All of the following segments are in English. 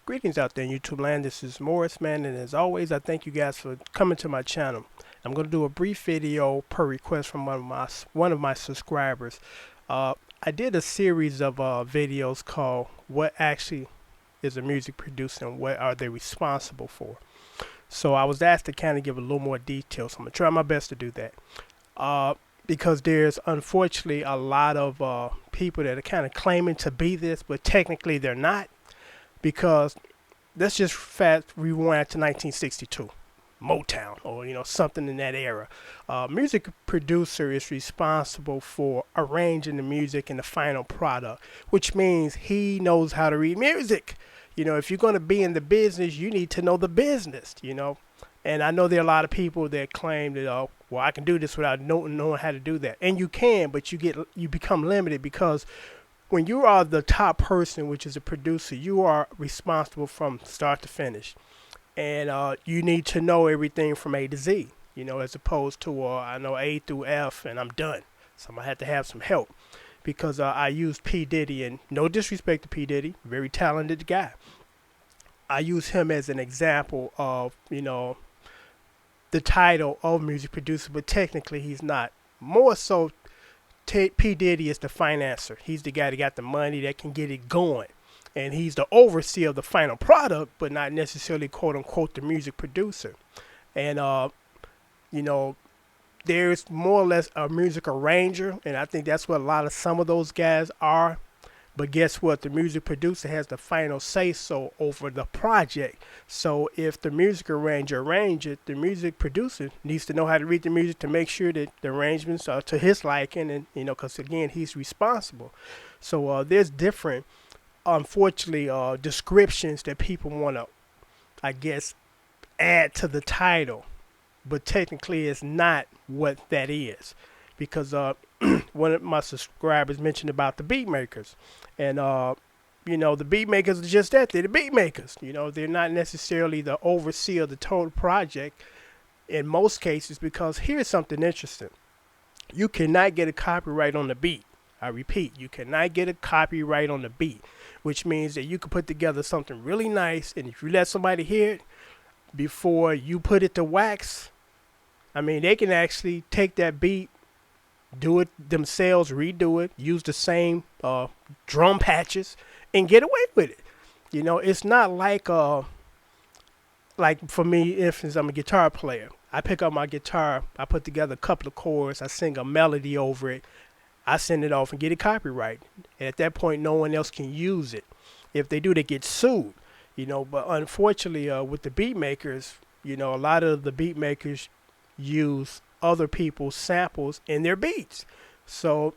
Greetings out there in YouTube land. This is Morris, man, and as always, I thank you guys for coming to my channel. I'm going to do a brief video per request from one of my subscribers. Uh, I did a series of videos called "What Actually Is a Music Producer and What Are They Responsible For?" So I was asked to kind of give a little more detail. So I'm gonna try my best to do that. Because there's unfortunately a lot of people that are kind of claiming to be this, but technically they're not, because let's just fast rewind to 1962, Motown, or something in that era. Music producer is responsible for arranging the music and the final product, which means he knows how to read music. If you're going to be in the business, you need to know the business. And I know there are a lot of people that claim that, well, I can do this without knowing how to do that, and you can, but you become limited because when you are the top person, which is a producer, you are responsible from start to finish, and you need to know everything from A to Z. As opposed to I know A through F and I'm done. So I'm gonna have to have some help because I used P Diddy, and no disrespect to P Diddy, very talented guy. I use him as an example of the title of music producer, but technically he's not. More so, P. Diddy is the financer. He's the guy that got the money that can get it going. And he's the overseer of the final product, but not necessarily quote unquote the music producer. And, you know, there's more or less a music arranger. And I think that's what some of those guys are. But guess what? The music producer has the final say so over the project. So if the music arranger arrange it, the music producer needs to know how to read the music to make sure that the arrangements are to his liking, and because again, he's responsible. So there's different, unfortunately, descriptions that people want to, I guess, add to the title, but technically, it's not what that is, because one of my subscribers mentioned about the beat makers, and the beat makers are just that, they're the beat makers. They're not necessarily the overseer of the total project in most cases, because here's something interesting: you cannot get a copyright on the beat. I repeat, you cannot get a copyright on the beat, which means that you can put together something really nice, and if you let somebody hear it before you put it to wax, I mean, they can actually take that beat, do it themselves, redo it, use the same drum patches, and get away with it. It's not like for me, instance, I'm a guitar player. I pick up my guitar, I put together a couple of chords, I sing a melody over it, I send it off and get it copyright. And at that point, no one else can use it. If they do, they get sued. But unfortunately, with the beat makers, a lot of the beat makers use other people's samples in their beats. So,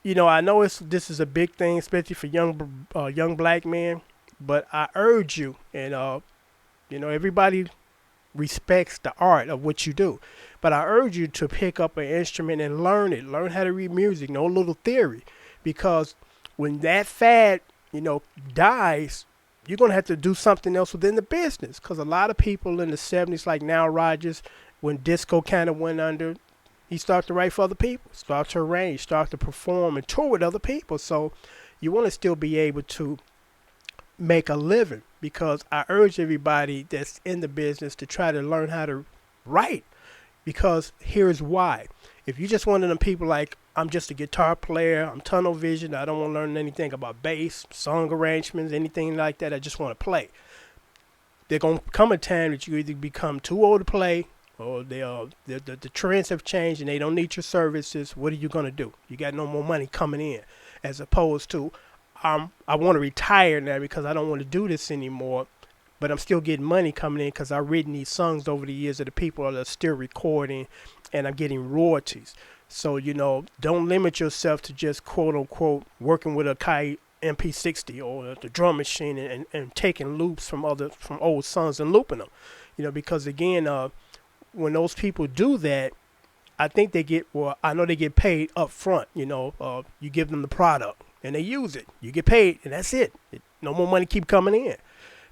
I know this is a big thing, especially for young black men. But I urge you, and everybody respects the art of what you do. But I urge you to pick up an instrument and learn it. Learn how to read music, know a little theory, because when that fad, dies, you're gonna have to do something else within the business. Because a lot of people in the '70s, like Nile Rodgers, when disco kind of went under, he started to write for other people, start to arrange, start to perform and tour with other people. So you want to still be able to make a living, because I urge everybody that's in the business to try to learn how to write, because here's why. If you just one of them people like, I'm just a guitar player, I'm tunnel vision, I don't want to learn anything about bass, song arrangements, anything like that, I just want to play. There's going to come a time that you either become too old to play, or the trends have changed and they don't need your services. What are you going to do? You got no more money coming in, as opposed to, I want to retire now because I don't want to do this anymore, but I'm still getting money coming in because I've written these songs over the years of the people that are still recording, and I'm getting royalties. So, don't limit yourself to just quote unquote working with a Kai MP60 or the drum machine, and taking loops from old songs and looping them. Because again, when those people do that, I think I know they get paid up front. You give them the product and they use it. You get paid, and that's it. No more money keep coming in.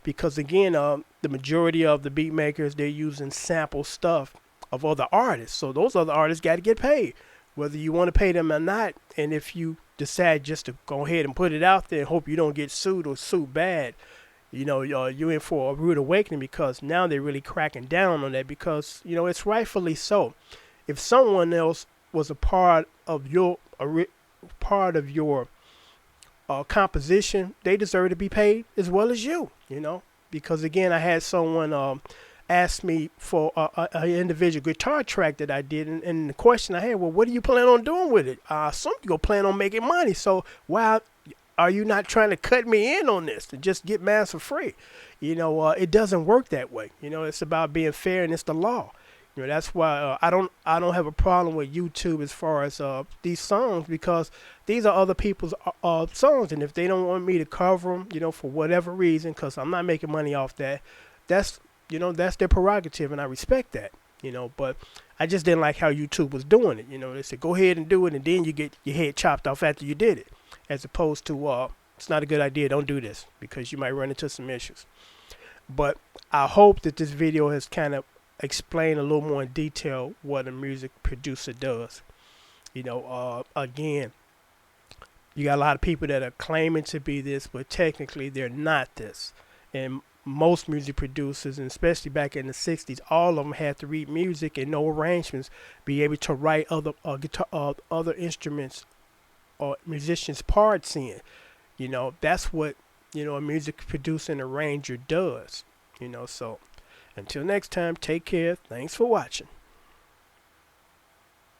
Because again, the majority of the beat makers, they're using sample stuff of other artists. So those other artists got to get paid, whether you want to pay them or not. And if you decide just to go ahead and put it out there and hope you don't get sued or sued bad, you're in for a rude awakening, because now they're really cracking down on that, because it's rightfully so. If someone else was a part of your composition, they deserve to be paid as well as you. Because again, I had someone ask me for a individual guitar track that I did, and the question I had, well, what do you plan on doing with it? I assume you go plan on making money. So why are you not trying to cut me in on this and just get mine for free? It doesn't work that way. It's about being fair, and it's the law. That's why I don't have a problem with YouTube as far as these songs, because these are other people's songs, and if they don't want me to cover them, for whatever reason, because I'm not making money off that, that's that's their prerogative, and I respect that. But I just didn't like how YouTube was doing it. They said go ahead and do it, and then you get your head chopped off after you did it, as opposed to it's not a good idea. Don't do this because you might run into some issues. But I hope that this video has kind of explained a little more in detail what a music producer does. Again, you got a lot of people that are claiming to be this, but technically they're not this. And most music producers, and especially back in the 60s, all of them had to read music and know arrangements, be able to write other instruments or musicians' parts in. That's what a music producer and arranger does. So until next time, take care. Thanks for watching.